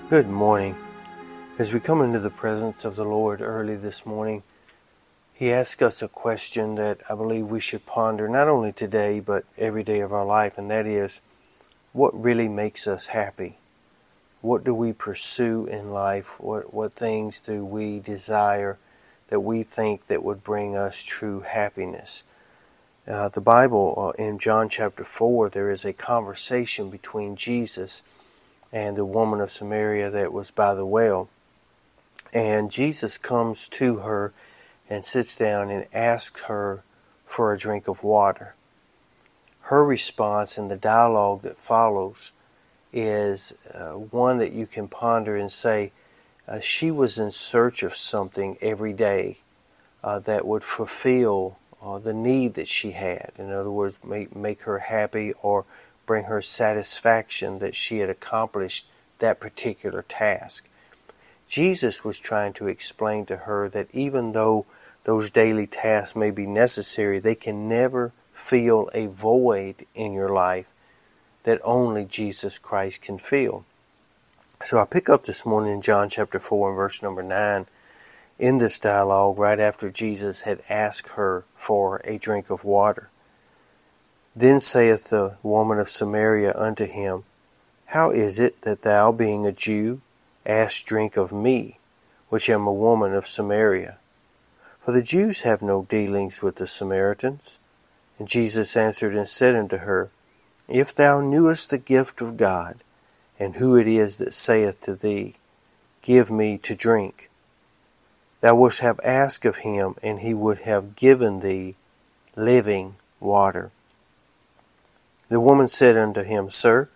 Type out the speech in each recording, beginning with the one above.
Good morning. As we come into the presence of the Lord early this morning, He asks us a question that I believe we should ponder not only today but every day of our life, and that is, what really makes us happy? What do we pursue in life? What things do we desire that we think that would bring us true happiness? The Bible, in John chapter 4, there is a conversation between Jesus and the woman of Samaria that was by the well. And Jesus comes to her and sits down and asks her for a drink of water. Her response in the dialogue that follows is one that you can ponder and say she was in search of something every day that would fulfill the need that she had. In other words, make her happy or bring her satisfaction that she had accomplished that particular task. Jesus was trying to explain to her that even though those daily tasks may be necessary, they can never fill a void in your life that only Jesus Christ can fill. So I pick up this morning in John chapter 4 and verse number 9 in this dialogue right after Jesus had asked her for a drink of water. Then saith the woman of Samaria unto him, How is it that thou, being a Jew, ask drink of me, which am a woman of Samaria? For the Jews have no dealings with the Samaritans. And Jesus answered and said unto her, If thou knewest the gift of God, and who it is that saith to thee, Give me to drink, thou wouldst have asked of him, and he would have given thee living water. The woman said unto him, Sir,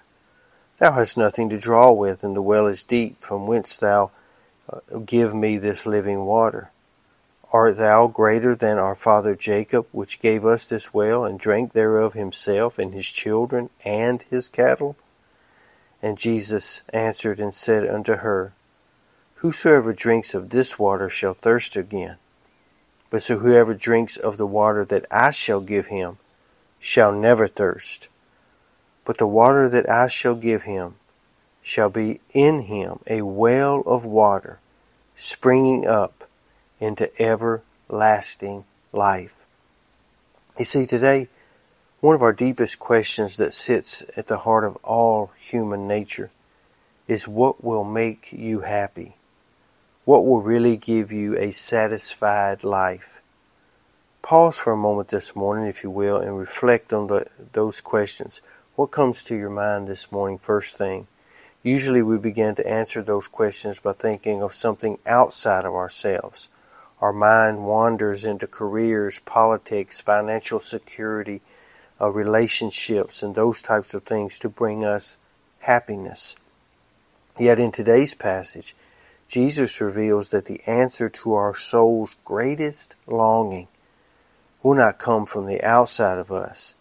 thou hast nothing to draw with, and the well is deep. From whence thou give me this living water? Art thou greater than our father Jacob, which gave us this well, and drank thereof himself, and his children, and his cattle? And Jesus answered and said unto her, Whosoever drinks of this water shall thirst again. But so whoever drinks of the water that I shall give him shall never thirst. But the water that I shall give him shall be in him a well of water, springing up into everlasting life. You see, today, one of our deepest questions that sits at the heart of all human nature is what will make you happy? What will really give you a satisfied life? Pause for a moment this morning, if you will, and reflect on those questions. What comes to your mind this morning first thing? Usually we begin to answer those questions by thinking of something outside of ourselves. Our mind wanders into careers, politics, financial security, relationships, and those types of things to bring us happiness. Yet in today's passage, Jesus reveals that the answer to our soul's greatest longing will not come from the outside of us.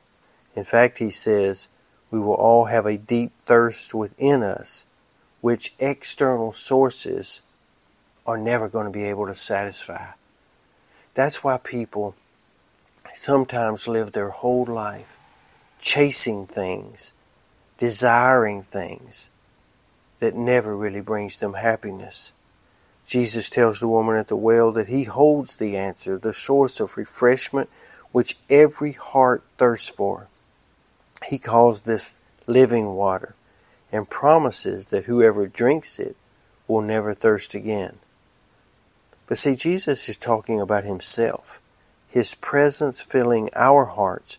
In fact, he says, we will all have a deep thirst within us, which external sources are never going to be able to satisfy. That's why people sometimes live their whole life chasing things, desiring things that never really brings them happiness. Jesus tells the woman at the well that he holds the answer, the source of refreshment which every heart thirsts for. He calls this living water and promises that whoever drinks it will never thirst again. But see, Jesus is talking about himself. His presence filling our hearts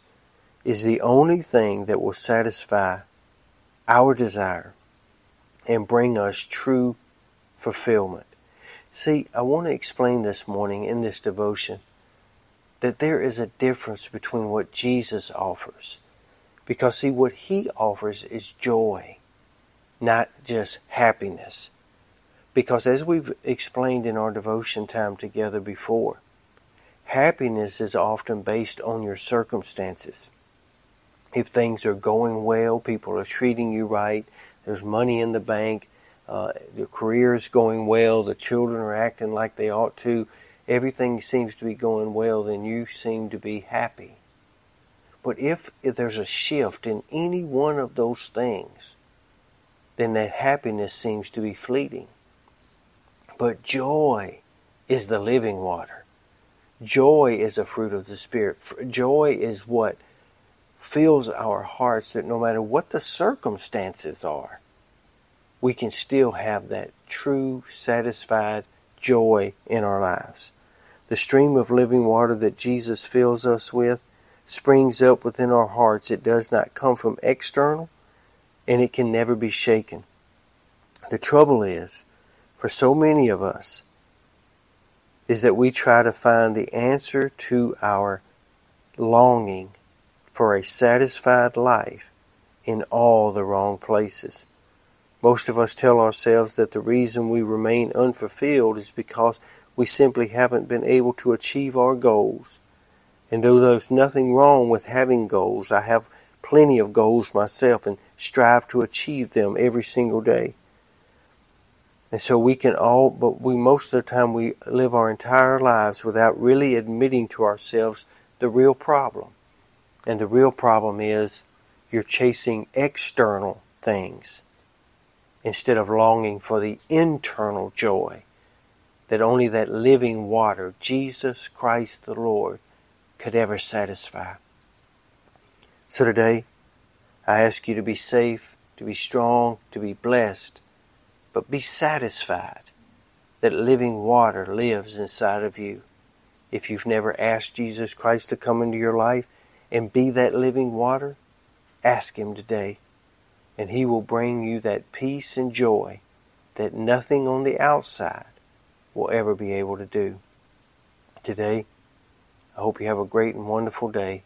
is the only thing that will satisfy our desire and bring us true fulfillment. See, I want to explain this morning in this devotion that there is a difference between what Jesus offers. Because see, what he offers is joy, not just happiness. Because as we've explained in our devotion time together before, happiness is often based on your circumstances. If things are going well, people are treating you right, there's money in the bank, the career is going well, the children are acting like they ought to, everything seems to be going well, then you seem to be happy. But if there's a shift in any one of those things, then that happiness seems to be fleeting. But joy is the living water. Joy is a fruit of the Spirit. Joy is what fills our hearts, that no matter what the circumstances are, we can still have that true, satisfied joy in our lives. The stream of living water that Jesus fills us with springs up within our hearts. It does not come from external, and it can never be shaken. The trouble is, for so many of us, is that we try to find the answer to our longing for a satisfied life in all the wrong places. Most of us tell ourselves that the reason we remain unfulfilled is because we simply haven't been able to achieve our goals. And though there's nothing wrong with having goals, I have plenty of goals myself and strive to achieve them every single day. And so most of the time we live our entire lives without really admitting to ourselves the real problem. And the real problem is you're chasing external things instead of longing for the internal joy that only that living water, Jesus Christ the Lord, could ever satisfy. So today, I ask you to be safe, to be strong, to be blessed, but be satisfied that living water lives inside of you. If you've never asked Jesus Christ to come into your life and be that living water, ask Him today, and He will bring you that peace and joy that nothing on the outside will ever be able to do. Today, I hope you have a great and wonderful day,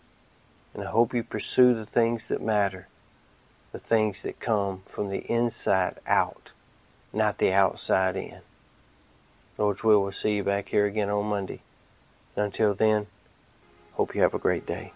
and I hope you pursue the things that matter, the things that come from the inside out, not the outside in. Lord's will, we'll see you back here again on Monday. And until then, hope you have a great day.